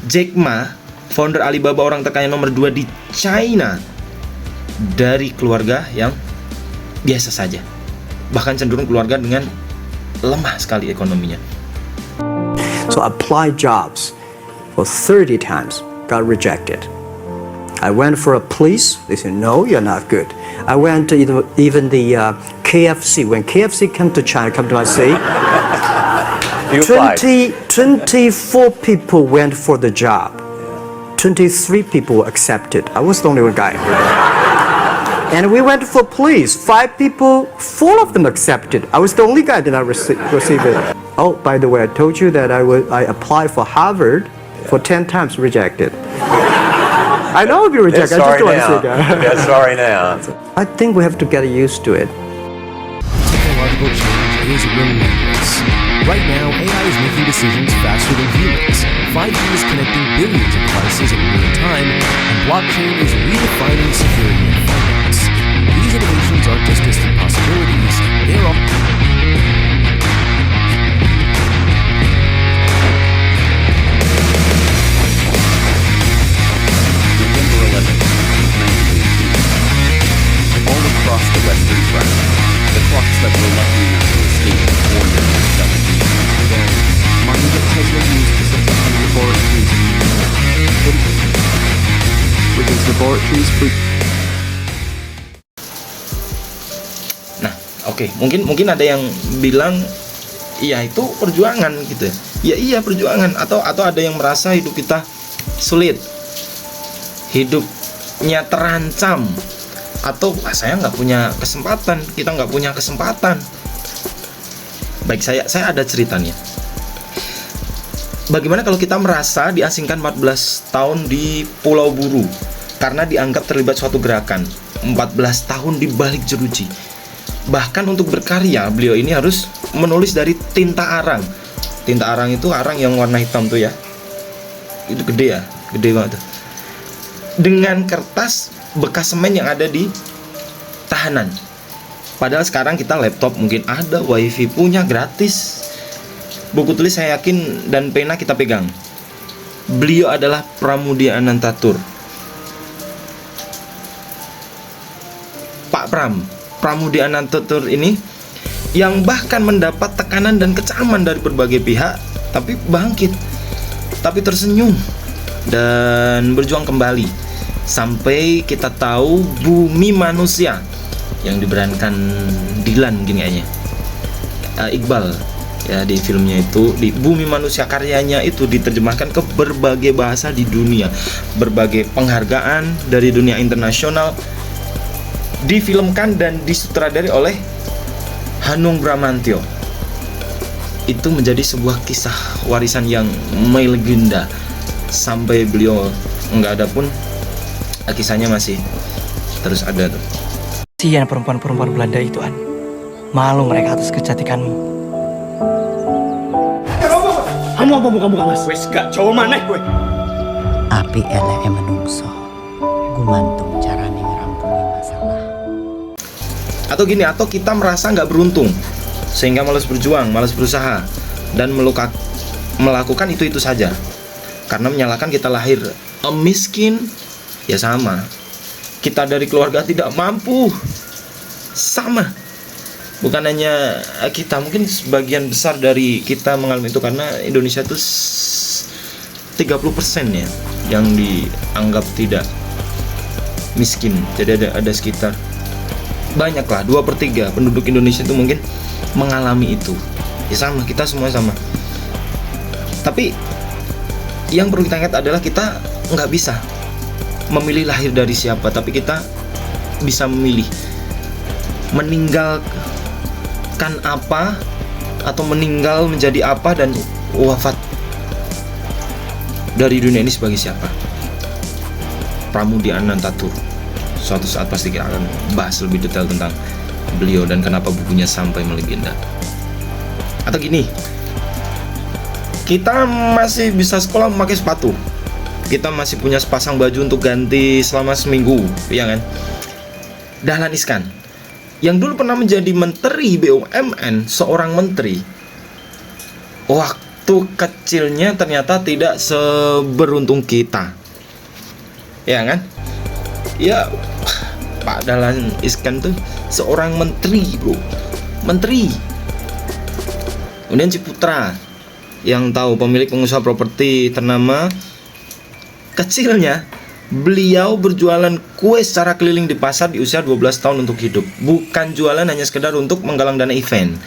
Jack Ma, founder Alibaba, orang terkaya nomor 2 di China, dari keluarga yang biasa saja. Bahkan cenderung keluarga dengan lemah sekali ekonominya. So I applied jobs for 30 times, got rejected. I went for a police, they said, no, you're not good. I went to even the KFC. When KFC came to China, come to my city, 24 people went for the job. 23 people accepted. I was the only one guy. And we went for police. 5 people, 4 of them accepted. I was the only guy that I receive it. Oh, by the way, I told you that I applied for Harvard for 10 times, rejected. I know I'll be rejected. I just don't want to say that. Yeah, sorry now. I think we have to get used to it. Technological change is relentless. Right now, AI is making decisions faster than humans. 5G is connecting billions of devices in real time, and blockchain is redefining security and finance. These innovations aren't just distant possibilities, they're all... November 11th, 1918. All across the Western Front, the clocks that were lucky enough to escape warned them of coming. Money that Tesla used to set up new laboratories. With his laboratories for... Nah, oke. Mungkin ada yang bilang, iya itu perjuangan gitu. Ya iya perjuangan. Atau ada yang merasa hidup kita sulit, hidupnya terancam, atau saya nggak punya kesempatan, kita nggak punya kesempatan. Baik, saya ada ceritanya. Bagaimana kalau kita merasa diasingkan 14 tahun di Pulau Buru karena dianggap terlibat suatu gerakan, 14 tahun di balik jeruji. Bahkan untuk berkarya, beliau ini harus menulis dari tinta arang. Tinta arang itu arang yang warna hitam tuh ya. Itu gede ya, gede banget tuh. Dengan kertas bekas semen yang ada di tahanan. Padahal sekarang kita laptop mungkin ada, wifi punya gratis. Buku tulis saya yakin dan pena kita pegang. Beliau adalah Pramudia Anantatur. Pak Pramudia Anantatur ini yang bahkan mendapat tekanan dan kecaman dari berbagai pihak, tapi bangkit, tapi tersenyum dan berjuang kembali sampai kita tahu Bumi Manusia yang diperankan Dilan gini kayaknya, Iqbal ya, di filmnya itu, di Bumi Manusia, karyanya itu diterjemahkan ke berbagai bahasa di dunia, berbagai penghargaan dari dunia internasional, difilmkan dan disutradari oleh Hanung Bramantyo. Itu menjadi sebuah kisah warisan yang melegenda. Sampai beliau nggak ada pun, kisahnya masih terus ada tuh. Kasihan perempuan-perempuan Belanda itu, An. Malu mereka atas kecantikanmu. Kamu apa muka-muka mas? Wes gak cowok maneh gue. Api eleke menungso gumantung carane ngrampungi masalah. Atau gini, atau kita merasa nggak beruntung sehingga malas berjuang, malas berusaha, dan melakukan itu saja karena menyalahkan kita lahir miskin. Ya sama, kita dari keluarga tidak mampu, sama. Bukan hanya kita, mungkin sebagian besar dari kita mengalami itu karena Indonesia itu 30% ya yang dianggap tidak miskin. Jadi ada sekitar banyaklah 2/3 penduduk Indonesia itu mungkin mengalami itu. Ya sama, kita semua sama. Tapi yang perlu kita ingat adalah kita nggak bisa memilih lahir dari siapa, tapi kita bisa memilih meninggalkan apa atau meninggal menjadi apa dan wafat dari dunia ini sebagai siapa. Pramudia Anantatur. Suatu saat pasti kita akan bahas lebih detail tentang beliau dan kenapa bukunya sampai melegenda. Atau gini, kita masih bisa sekolah memakai sepatu, kita masih punya sepasang baju untuk ganti selama seminggu, ya kan? Dahlan Iskan yang dulu pernah menjadi menteri BUMN, seorang menteri, waktu kecilnya ternyata tidak seberuntung kita. Ya kan? Ya, Pak Dahlan Iskan tuh seorang menteri, bro. Menteri. Kemudian Ciputra, yang tahu, pemilik pengusaha properti ternama. Kecilnya beliau berjualan kue secara keliling di pasar di usia 12 tahun untuk hidup. Bukan jualan hanya sekedar untuk menggalang dana event.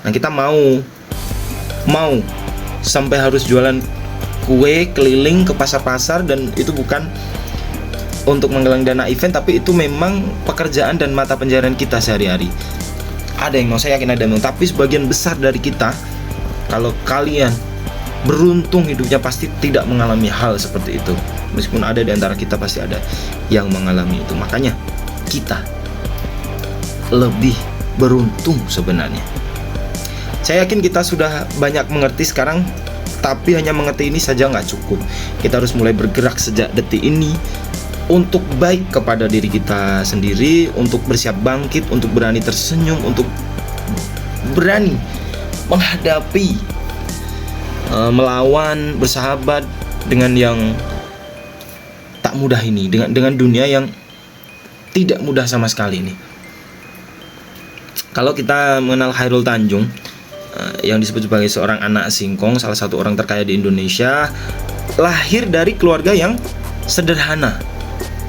Nah, kita mau sampai harus jualan kue keliling ke pasar-pasar, dan itu bukan untuk menggalang dana event, tapi itu memang pekerjaan dan mata pencaharian kita sehari-hari. Ada yang mau, saya yakin ada yang mau, tapi sebagian besar dari kita, kalau kalian beruntung hidupnya, pasti tidak mengalami hal seperti itu. Meskipun ada di antara kita, pasti ada yang mengalami itu. Makanya kita lebih beruntung sebenarnya. Saya yakin kita sudah banyak mengerti sekarang, tapi hanya mengerti ini saja nggak cukup. Kita harus mulai bergerak sejak detik ini untuk baik kepada diri kita sendiri, untuk bersiap bangkit, untuk berani tersenyum, untuk berani menghadapi, melawan, bersahabat dengan yang tak mudah ini, dengan dunia yang tidak mudah sama sekali ini. Kalau kita mengenal Chairul Tanjung, yang disebut sebagai seorang anak singkong, salah satu orang terkaya di Indonesia, lahir dari keluarga yang sederhana,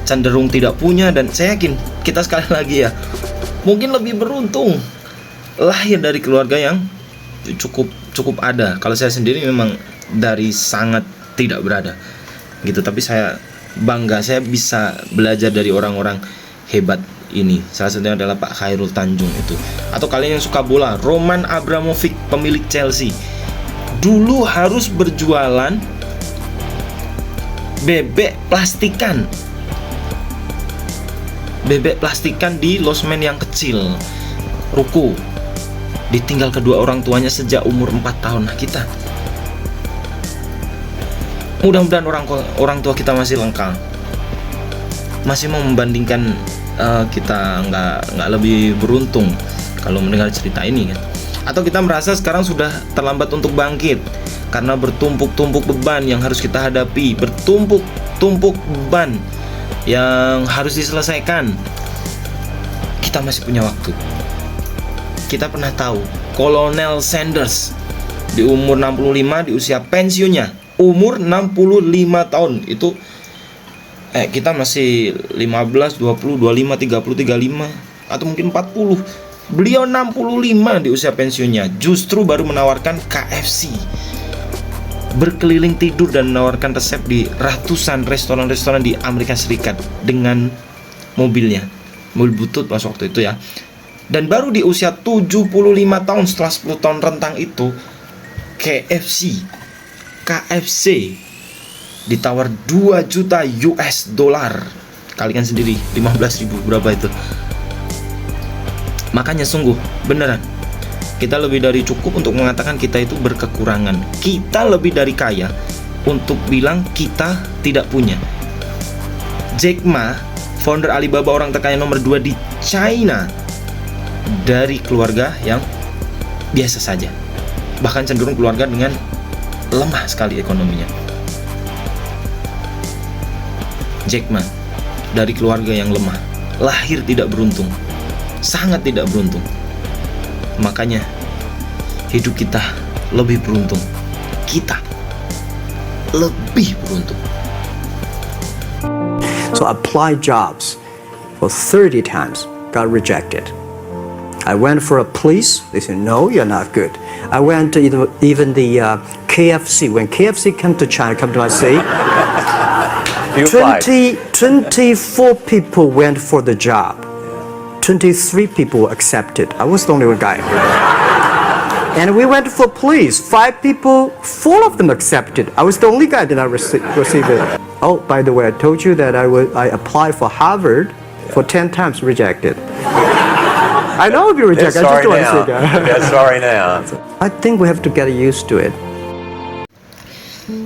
cenderung tidak punya, dan saya yakin kita sekali lagi ya, mungkin lebih beruntung lahir dari keluarga yang cukup ada. Kalau saya sendiri memang dari sangat tidak berada gitu, tapi saya bangga saya bisa belajar dari orang-orang hebat ini. Salah satunya adalah Pak Chairul Tanjung itu. Atau kalian yang suka bola, Roman Abramovich, pemilik Chelsea, dulu harus berjualan bebek plastikan di losmen yang kecil, ruko. Ditinggal kedua orang tuanya sejak umur 4 tahun. Nah, kita mudah-mudahan orang tua kita masih lengkap, masih mau membandingkan kita nggak lebih beruntung kalau mendengar cerita ini kan. Atau kita merasa sekarang sudah terlambat untuk bangkit karena bertumpuk-tumpuk beban yang harus kita hadapi, bertumpuk-tumpuk beban yang harus diselesaikan. Kita masih punya waktu. Kita pernah tahu Kolonel Sanders di umur 65, di usia pensiunnya umur 65 tahun itu, kita masih 15, 20, 25, 30, 35 atau mungkin 40. Beliau 65 di usia pensiunnya, justru baru menawarkan KFC, berkeliling tidur dan menawarkan resep di ratusan restoran-restoran di Amerika Serikat dengan mobilnya, mobil butut pas waktu itu ya. Dan baru di usia 75 tahun, setelah 10 tahun rentang itu, KFC ditawar 2 juta US dollar. Kalian sendiri 15.000 berapa itu. Makanya sungguh beneran, kita lebih dari cukup untuk mengatakan kita itu berkekurangan. Kita lebih dari kaya untuk bilang kita tidak punya. Jack Ma, founder Alibaba, orang terkaya nomor 2 di China, dari keluarga yang biasa saja, bahkan cenderung keluarga dengan lemah sekali ekonominya. Jack Ma dari keluarga yang lemah, lahir tidak beruntung, sangat tidak beruntung. Makanya hidup kita lebih beruntung. Kita lebih beruntung. So I applied jobs for 30 times, got rejected. I went for a police, they said, no, you're not good. I went to even the KFC. When KFC came to China, come to my city, 24 people went for the job. 23 people accepted. I was the only one guy. And we went for police. 5 people, 4 of them accepted. I was the only guy that I received it. Oh, by the way, I told you that I applied for Harvard for 10 times, rejected. I know I'll be rejected. I just don't want to say that. Sorry now. I think we have to get used to it.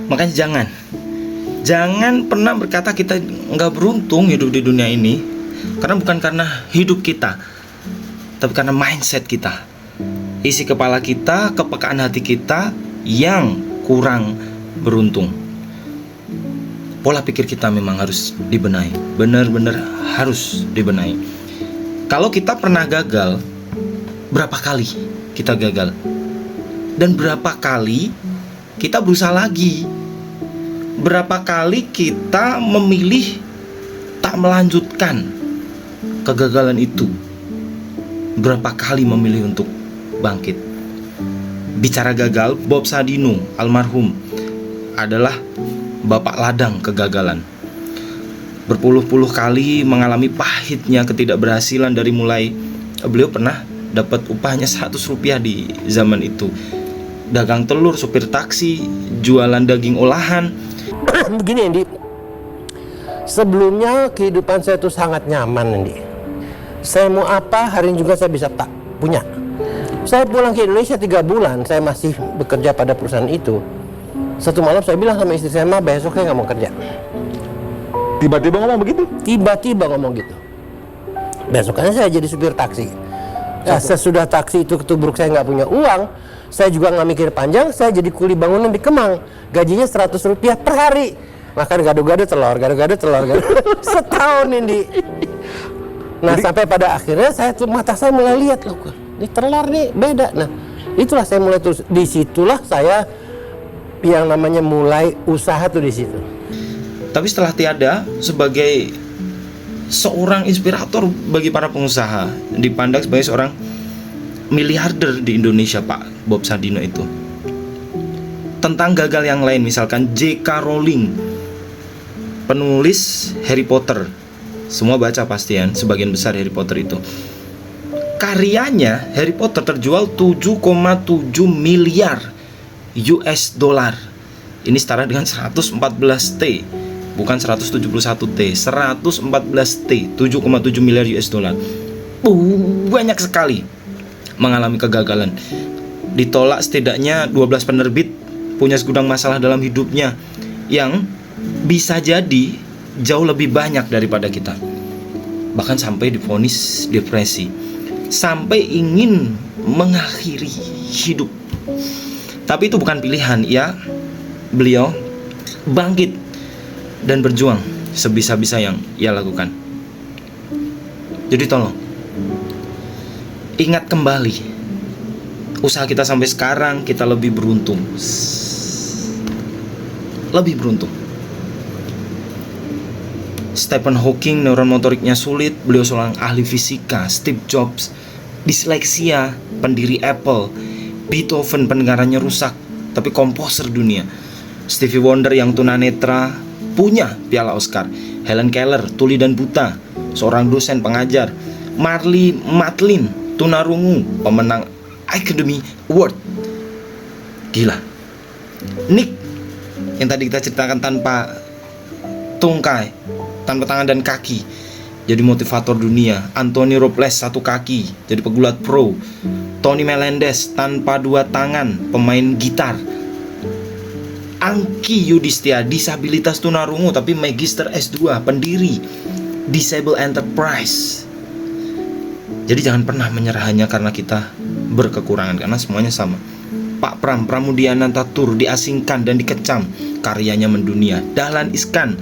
Makanya jangan pernah berkata kita nggak beruntung hidup di dunia ini, karena bukan karena hidup kita, tapi karena mindset kita, isi kepala kita, kepekaan hati kita, yang kurang beruntung. Pola pikir kita memang harus dibenahi, benar-benar harus dibenahi. Kalau kita pernah gagal, berapa kali kita gagal? Dan berapa kali kita berusaha lagi? Berapa kali kita memilih tak melanjutkan kegagalan itu? Berapa kali memilih untuk bangkit? Bicara gagal, Bob Sadino almarhum adalah bapak ladang kegagalan. Berpuluh-puluh kali mengalami pahitnya ketidakberhasilan. Dari mulai beliau pernah dapat upahnya 100 rupiah di zaman itu. Dagang telur, supir taksi, jualan daging olahan. Begini Andi, sebelumnya kehidupan saya itu sangat nyaman Andi. Saya mau apa hari ini juga saya bisa tak punya. Saya pulang ke Indonesia 3 bulan, saya masih bekerja pada perusahaan itu. Satu malam saya bilang sama istri saya, "Ma, besok saya nggak mau kerja." Tiba-tiba ngomong begitu? Tiba-tiba ngomong gitu. Besokannya saya jadi supir taksi. Nah, sesudah taksi itu ketubruk, saya nggak punya uang. Saya juga nggak mikir panjang, saya jadi kuli bangunan di Kemang. Gajinya 100 rupiah per hari. Makan gado-gado telur. Setahun ini. Nah, sampai pada akhirnya mata saya mulai lihat, loh, ini telur nih beda. Nah, itulah saya mulai terus. Disitulah saya yang namanya mulai usaha tuh di situ. Tapi setelah tiada sebagai seorang inspirator bagi para pengusaha, dipandang sebagai seorang miliarder di Indonesia, Pak Bob Sadino itu. Tentang gagal yang lain, misalkan J.K. Rowling, penulis Harry Potter. Semua baca pastian, sebagian besar Harry Potter itu. Karyanya Harry Potter terjual 7,7 miliar US dollar. Ini setara dengan 114 T, bukan 171 T, 114 T, 7,7 miliar US dollar. Banyak sekali mengalami kegagalan. Ditolak setidaknya 12 penerbit, punya segudang masalah dalam hidupnya yang bisa jadi jauh lebih banyak daripada kita. Bahkan sampai divonis depresi, sampai ingin mengakhiri hidup. Tapi itu bukan pilihan, ya. Beliau bangkit dan berjuang sebisa-bisa yang ia lakukan. Jadi tolong ingat kembali, usaha kita sampai sekarang kita lebih beruntung. Lebih beruntung. Stephen Hawking neuron motoriknya sulit, beliau seorang ahli fisika. Steve Jobs disleksia, pendiri Apple. Beethoven pendengarannya rusak tapi komposer dunia. Stevie Wonder yang tunanetra punya piala Oscar. Helen Keller tuli dan buta, seorang dosen pengajar. Marley Matlin tunarungu, pemenang Academy Award. Gila. Nick yang tadi kita ceritakan tanpa tungkai, tanpa tangan dan kaki, jadi motivator dunia. Anthony Robles satu kaki, jadi pegulat pro. Tony Melendez tanpa 2 tangan, pemain gitar. Angki Yudhistia disabilitas tunarungu tapi magister S2, pendiri Disable Enterprise. Jadi jangan pernah menyerah hanya karena kita berkekurangan, karena semuanya sama. Pak Pram Pramudianantatur diasingkan dan dikecam, karyanya mendunia. Dahlan Iskan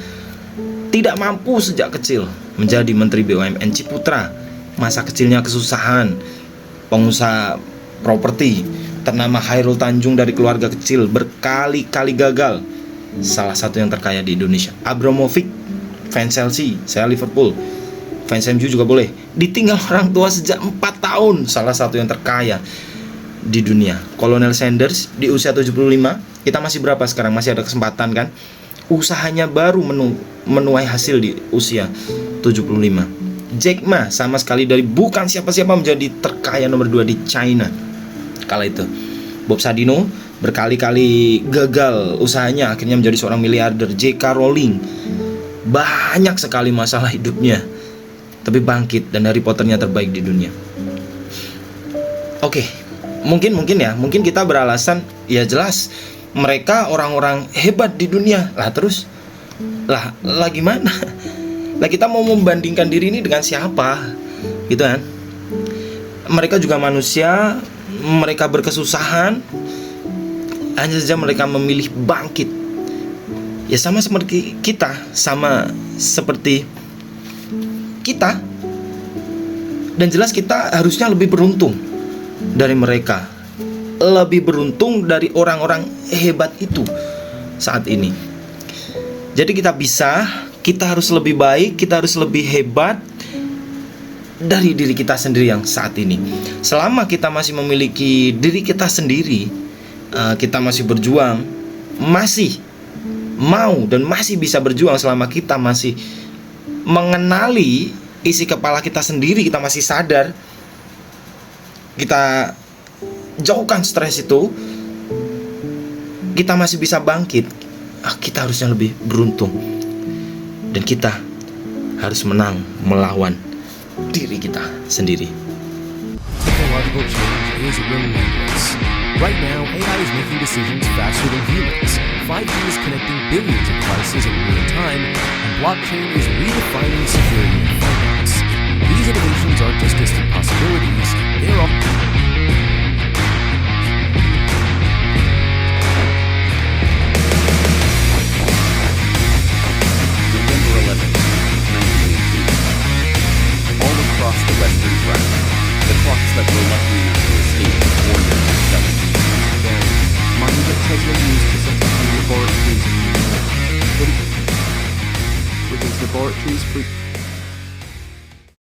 tidak mampu sejak kecil menjadi Menteri BUMN. Ciputra masa kecilnya kesusahan, pengusaha properti. Ternama Khairul Tanjung dari keluarga kecil, berkali-kali gagal, salah satu yang terkaya di Indonesia. Abramovich, fans Chelsea, saya Liverpool, fans MU juga boleh. Ditinggal orang tua sejak 4 tahun, salah satu yang terkaya di dunia. Kolonel Sanders di usia 75, kita masih berapa sekarang? Masih ada kesempatan kan? Usahanya baru menuai hasil di usia 75. Jack Ma sama sekali dari bukan siapa-siapa menjadi terkaya nomor 2 di China kala itu. Bob Sadino berkali-kali gagal usahanya, akhirnya menjadi seorang miliarder. J.K. Rowling banyak sekali masalah hidupnya, tapi bangkit dan Harry Potternya terbaik di dunia. Oke, mungkin kita beralasan, ya jelas mereka orang-orang hebat di dunia. Lah terus lah gimana? Lah kita mau membandingkan diri ini dengan siapa? Gitu kan? Mereka juga manusia, mereka berkesusahan. hanya saja mereka memilih bangkit. Ya sama seperti kita, dan jelas kita harusnya lebih beruntung dari mereka, lebih beruntung dari orang-orang hebat itu saat ini. Jadi kita harus lebih baik, kita harus lebih hebat dari diri kita sendiri yang saat ini. Selama kita masih memiliki diri kita sendiri, kita masih berjuang, masih mau dan masih bisa berjuang, selama kita masih mengenali isi kepala kita sendiri, kita masih sadar, kita jauhkan stres itu, kita masih bisa bangkit. Kita harusnya lebih beruntung, dan kita harus menang melawan diri kita sendiri. Technological change is relentless. Right now, AI is making decisions faster than humans. 5G is connecting billions of devices in real time, and blockchain is redefining security and finance. These innovations aren't just distant possibilities, they're all... November 11th, 1918. All across the Western Front, the clocks that were lucky enough to escape warned them of sudden. Money that Tesla used to set up new laboratories in New York. But those laboratories